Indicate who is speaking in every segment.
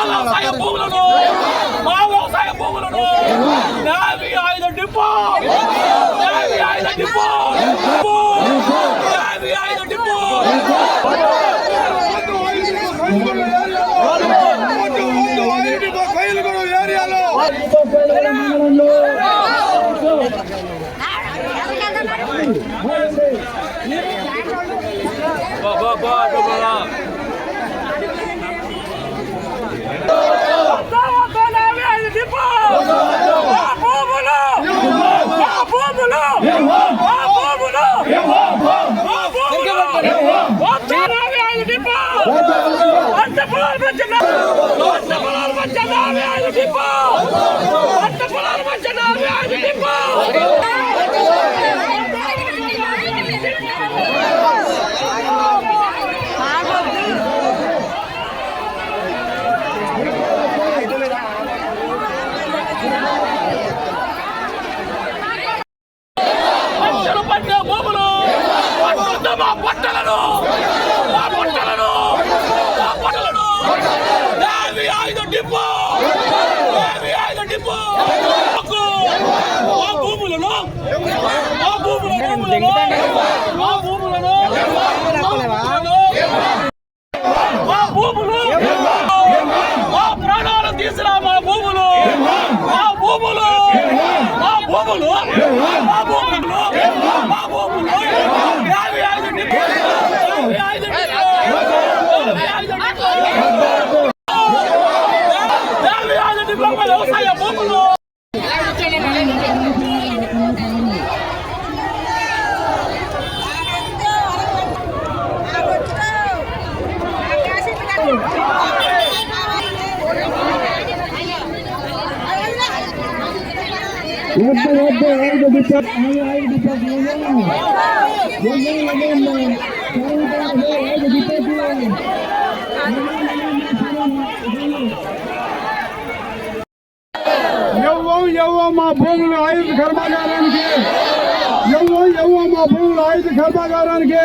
Speaker 1: వ్యవసాయ భూములను మా వ్యవసాయ భూములను నేవీ ఆయుధ డిపో నేవీ ఆయుధ డిపో నేవీ ఆయుధ డిపో ఏరియాలో ప్రాణాలు తీసినా మా భూములు మా భూములు మా భూములు మా భూములు మా భూములు వ్యవసాయ భూములు
Speaker 2: మా భూములు ఆయుధ కర్మాగారానికి మా భూములు ఆయుధ కర్మాగారానికి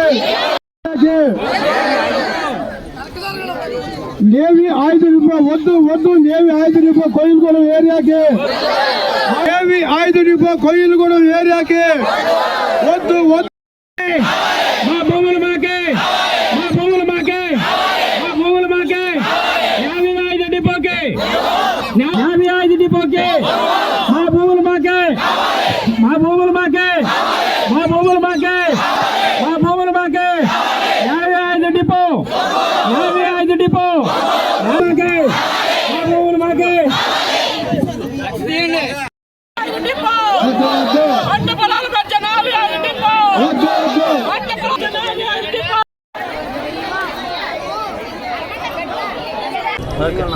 Speaker 2: నేవీ ఆయుధ డిపో వద్దు నేవీ ఆయుధ డిపో కోయిలగూడెం ఏరియాకి నేవీ ఆయుధ డిపో కోయిలగూడెం ఏరియాకి వద్దు మా భూములు మాకే మా భూములు మాకే మా భూములు మాకే నేవీ ఆయుధ డిపోకి నేవీ ఆయుధ డిపోకి మా భూములు మాకే మా భూములు మాకే మా భూములు మాకే మా భూములు మాకే నేవీ ఆయుధ డిపో నేవీ ఆయుధ డిపో మాకే మా భూములు మాకే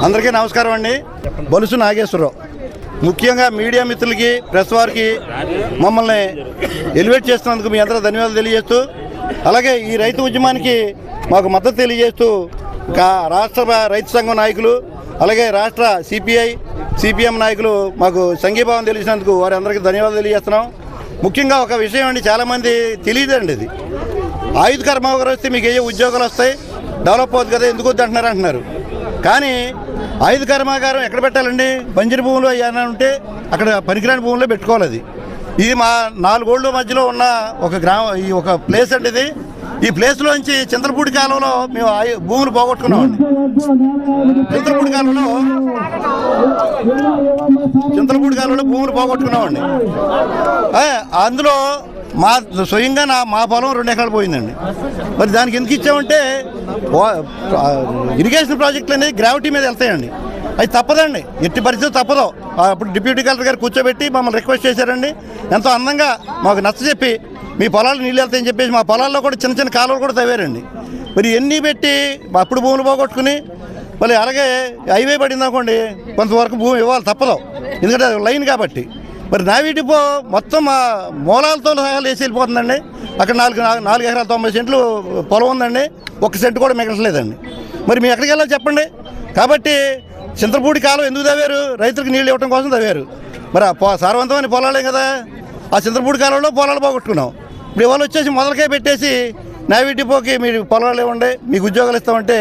Speaker 3: అందరికీ నమస్కారం అండి. బొలుసు నాగేశ్వరరావు. ముఖ్యంగా మీడియా మిత్రులకి ప్రెస్ వారికి మమ్మల్ని ఎలివేట్ చేస్తున్నందుకు మీ అందరూ ధన్యవాదాలు తెలియజేస్తూ, అలాగే ఈ రైతు ఉద్యమానికి మాకు మద్దతు తెలియజేస్తూ రాష్ట్ర రైతు సంఘం నాయకులు అలాగే రాష్ట్ర సిపిఐ సిపిఎం నాయకులు మాకు సంఘీభావం తెలిసినందుకు వారి అందరికీ ధన్యవాదాలు తెలియజేస్తున్నాం. ముఖ్యంగా ఒక విషయం అండి, చాలామంది తెలియదండి, ఇది ఆయుధ కర్మాగారం వస్తే మీకు ఏ ఉద్యోగాలు వస్తాయి, డెవలప్ అవుతుంది కదా, ఎందుకు వద్దు అంటున్నారు. కానీ ఆయుధ కర్మాగారం ఎక్కడ పెట్టాలండి? బంజరు భూములు ఏమైనా ఉంటే అక్కడ పనికిరాని భూముల్లో పెట్టుకోవాలి. అది ఇది మా 4 ఓళ్ళ మధ్యలో ఉన్న ఒక ఈ ఒక ప్లేస్ అండి. ఇది ఈ ప్లేస్లోంచి చింతలపూడి కాలంలో మేము భూములు పోగొట్టుకున్నామండి. చింతలపూడి కాలంలో భూములు పోగొట్టుకున్నామండి. అందులో స్వయంగా మా పొలం 2 ఎకరాలు పోయిందండి. మరి దానికి ఎందుకు ఇచ్చామంటే ఇరిగేషన్ ప్రాజెక్టులు అనేది గ్రావిటీ మీద వెళ్తాయండి. అది తప్పదండి, ఎట్టి పరిస్థితి తప్పదు. అప్పుడు డిప్యూటీ కలెక్టర్ గారు కూర్చోబెట్టి మమ్మల్ని రిక్వెస్ట్ చేశారండి. ఎంతో అందంగా మాకు నచ్చజెప్పి మీ పొలాలు నీళ్ళు వెళ్తాయని చెప్పేసి మా పొలాల్లో కూడా చిన్న చిన్న కాలువలు కూడా తవ్వారండి. మరి ఎన్ని పెట్టి అప్పుడు భూములు పోగొట్టుకుని మళ్ళీ అలాగే హైవే పడింది అనుకోండి, కొంతవరకు భూమి ఇవ్వాలి తప్పదు, ఎందుకంటే లైన్ కాబట్టి. మరి నేవీ డిపో మొత్తం మా మూలాలతో సహా వేసి వెళ్ళిపోతుందండి. అక్కడ 4 ఎకరాల 90 సెంట్లు పొలం ఉందండి, 1 సెంటు కూడా మిగలట్లేదండి. మరి మేము ఎక్కడికి వెళ్ళాలి చెప్పండి? కాబట్టి చింతలపూడి కాలం ఎందుకు తవ్వారు? రైతులకు నీళ్ళు ఇవ్వడం కోసం తవ్వారు. మరి సారవంతమైన పొలాలే కదా. ఆ చింతలపూడి కాలంలో పొలాలు పోగొట్టుకున్నాం. ఇప్పుడు ఇవాళ వచ్చేసి మొదలకాయ పెట్టేసి నేవీ డిపోకి మీరు పొలాలు ఇవ్వండి, మీకు ఉద్యోగాలు ఇస్తామంటే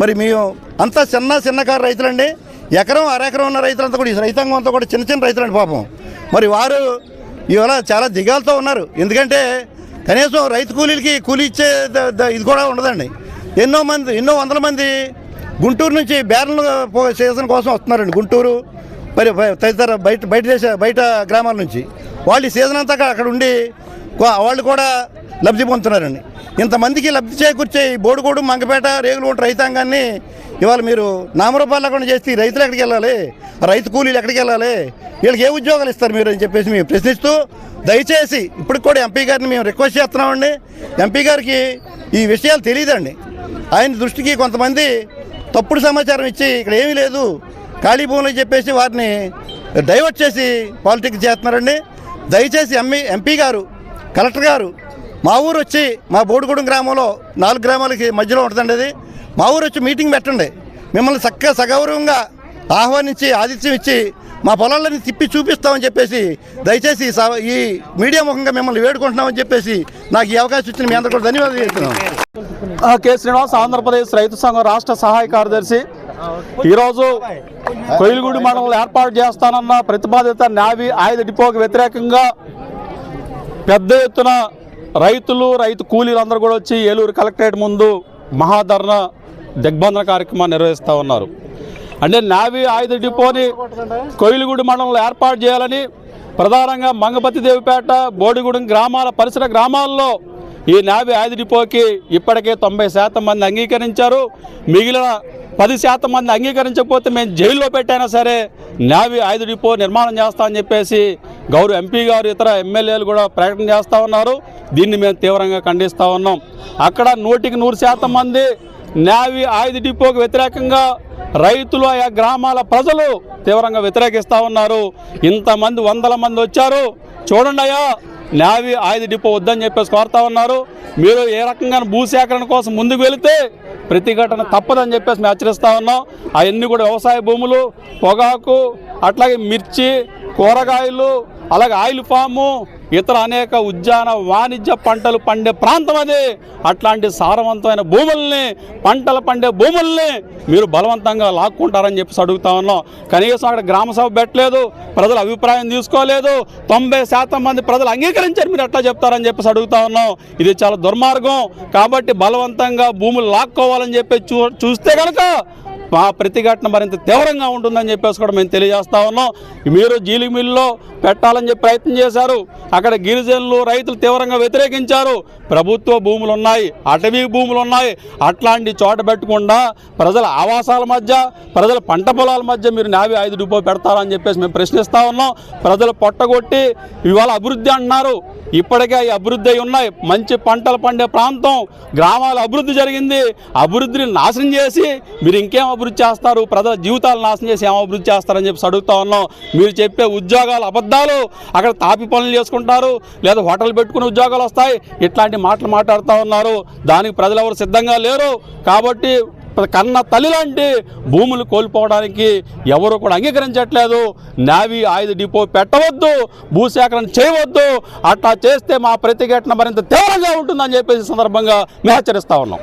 Speaker 3: మరి మేము అంతా చిన్నకారు రైతులండి. ఎకరం అరెకరం ఉన్న రైతులంతా కూడా ఈ రైతాంగం అంతా కూడా చిన్న రైతులండి పాపం. మరి వారు ఇవాళ చాలా దిగాలతో ఉన్నారు. ఎందుకంటే కనీసం రైతు కూలీ ఇచ్చే ఇది కూడా ఉండదండి. ఎన్నో వందల మంది గుంటూరు నుంచి బేరలు సీజన్ కోసం వస్తున్నారండి. గుంటూరు మరి తదితర బయట గ్రామాల నుంచి వాళ్ళు ఈ సీజన్ అంతా అక్కడ ఉండి వాళ్ళు కూడా లబ్ధి పొందుతున్నారండి. ఇంతమందికి లబ్ధి చేకూర్చే బోడుగూడు, మంగపేట, రేగులగుంట రైతాంగాన్ని ఇవాళ మీరు నామరూపాలు లేకుండా చేస్తే రైతులు ఎక్కడికి వెళ్ళాలి, రైతు కూలీలు ఎక్కడికి వెళ్ళాలి, వీళ్ళకి ఏ ఉద్యోగాలు ఇస్తారు మీరు అని చెప్పేసి మేము ప్రశ్నిస్తూ దయచేసి ఇప్పటికి కూడా ఎంపీ గారిని మేము రిక్వెస్ట్ చేస్తున్నామండి. ఎంపీ గారికి ఈ విషయాలు తెలియదండి. ఆయన దృష్టికి కొంతమంది తప్పుడు సమాచారం ఇచ్చి ఇక్కడ ఏమీ లేదు ఖాళీ భూములు చెప్పేసి వారిని డైవర్ట్ చేసి పాలిటిక్స్ చేస్తున్నారండి. దయచేసి ఎంపీ గారు, కలెక్టర్ గారు మా ఊరు వచ్చి, మా బోడుగూడెం గ్రామంలో 4 గ్రామాలకి మధ్యలో ఉంటుందండి అది, మా ఊరు వచ్చి మీటింగ్ పెట్టండి. మిమ్మల్ని చక్కగా సగౌరవంగా ఆహ్వానించి ఆతిథ్యం ఇచ్చి మా పొలాలని తిప్పి చూపిస్తామని చెప్పేసి దయచేసి ఈ మీడియా ముఖంగా మిమ్మల్ని వేడుకుంటున్నామని చెప్పేసి నాకు ఈ అవకాశం ఇచ్చిన మీ అందరూ కూడా ధన్యవాదాలు చెప్తున్నాం.
Speaker 4: కె శ్రీనివాస్, ఆంధ్రప్రదేశ్ రైతు సంఘం రాష్ట్ర సహాయ కార్యదర్శి. ఈరోజు కొయిలగూడి మండలంలో ఏర్పాటు చేస్తానన్న ప్రతిపాదిత నేవీ ఆయుధ డిపోకి వ్యతిరేకంగా పెద్ద ఎత్తున రైతు కూలీలందరూ కూడా వచ్చి ఏలూరు కలెక్టరేట్ ముందు మహాధర్నా దిగ్బంధన కార్యక్రమాన్ని నిర్వహిస్తూ ఉన్నారు. అంటే నేవీ ఆయుధ డిపోని కొయిలగూడి మండలంలో ఏర్పాటు చేయాలని ప్రధానంగా మంగపతి దేవిపేట, బోడిగూడెం పరిసర గ్రామాల్లో ఈ నేవీ ఆయుధ డిపోకి ఇప్పటికే 90% మంది అంగీకరించారు. మిగిలిన 10% మంది అంగీకరించకపోతే మేము జైల్లో పెట్టైనా సరే నేవీ ఆయుధ డిపో నిర్మాణం చేస్తామని చెప్పేసి గౌరవ ఎంపీ గారు, ఇతర ఎమ్మెల్యేలు కూడా ప్రకటన చేస్తూ ఉన్నారు. దీన్ని మేము తీవ్రంగా ఖండిస్తూ ఉన్నాం. అక్కడ 100% మంది నేవీ ఆయుధ డిపోకి వ్యతిరేకంగా రైతులు, ఆయా గ్రామాల ప్రజలు తీవ్రంగా వ్యతిరేకిస్తూ ఉన్నారు. ఇంతమంది 100 మంది వచ్చారు. చూడండి అయ్యా, నేవీ ఆయుధ డిపో వద్దని చెప్పేసి కోరుతా ఉన్నారు. మీరు ఏ రకంగా భూసేకరణ కోసం ముందుకు వెళితే ప్రతిఘటన తప్పదని చెప్పేసి మేము హెచ్చరిస్తూ ఉన్నాం. అవన్నీ కూడా వ్యవసాయ భూములు, పొగాకు, అట్లాగే మిర్చి, కూరగాయలు, అలాగే ఆయిల్ ఫాము, ఇతర అనేక ఉద్యాన వాణిజ్య పంటలు పండే ప్రాంతం అది. అట్లాంటి సారవంతమైన భూముల్ని, పంటలు పండే భూముల్ని మీరు బలవంతంగా లాక్కుంటారని చెప్పేసి అడుగుతా ఉన్నాం. కనీసం అక్కడ గ్రామ సభ పెట్టలేదు, ప్రజల అభిప్రాయం తీసుకోలేదు, 90% మంది ప్రజలు అంగీకరించారు, మీరు ఎట్లా చెప్తారని చెప్పేసి అడుగుతా ఉన్నాం. ఇది చాలా దుర్మార్గం. కాబట్టి బలవంతంగా భూములు లాక్కోవాలని చెప్పి చూస్తే కనుక మా ప్రతిఘటన మరింత తీవ్రంగా ఉంటుందని చెప్పేసి కూడా మేము తెలియజేస్తా ఉన్నాం. మీరు జీలింగ్ మిల్లులో పెట్టాలని చెప్పి ప్రయత్నం చేశారు. అక్కడ గిరిజనులు, రైతులు తీవ్రంగా వ్యతిరేకించారు. ప్రభుత్వ భూములు ఉన్నాయి, అటవీ భూములు ఉన్నాయి. అట్లాంటి చోట పెట్టకుండా ప్రజల ఆవాసాల మధ్య, ప్రజల పంట పొలాల మధ్య మీరు నేవీ ఆయుధ డిపో పెడతారని చెప్పేసి మేము ప్రశ్నిస్తూ ఉన్నాం. ప్రజలు పొట్టగొట్టి ఇవాళ అభివృద్ధి అంటున్నారు. ఇప్పటికే ఈ అభివృద్ధి ఉన్నాయి. మంచి పంటలు పండే ప్రాంతం, గ్రామాల అభివృద్ధి జరిగింది. అభివృద్ధిని నాశనం చేసి మీరు ఇంకేం అభివృద్ధి చేస్తారు? ప్రజల జీవితాలు నాశనం చేసి ఏం అభివృద్ధి చేస్తారని చెప్పి అడుగుతా ఉన్నాం. మీరు చెప్పే ఉద్యోగాలు అబద్ధాలు. అక్కడ తాపి పనులు చేసుకుంటారు, లేదా హోటల్ పెట్టుకుని ఉద్యోగాలు వస్తాయి. ఇట్లాంటి మాటలు మాట్లాడుతూ ఉన్నారు. దానికి ప్రజలు ఎవరు సిద్ధంగా లేరు. కాబట్టి కన్న తల్లి లాంటి భూములు కోల్పోవడానికి ఎవరు కూడా అంగీకరించట్లేదు. నేవీ ఆయుధ డిపో పెట్టవద్దు, భూసేకరణ చేయవద్దు. అట్లా చేస్తే మా ప్రతిఘటన మరింత తీవ్రంగా ఉంటుందని చెప్పేసి సందర్భంగా మేము హెచ్చరిస్తా ఉన్నాం.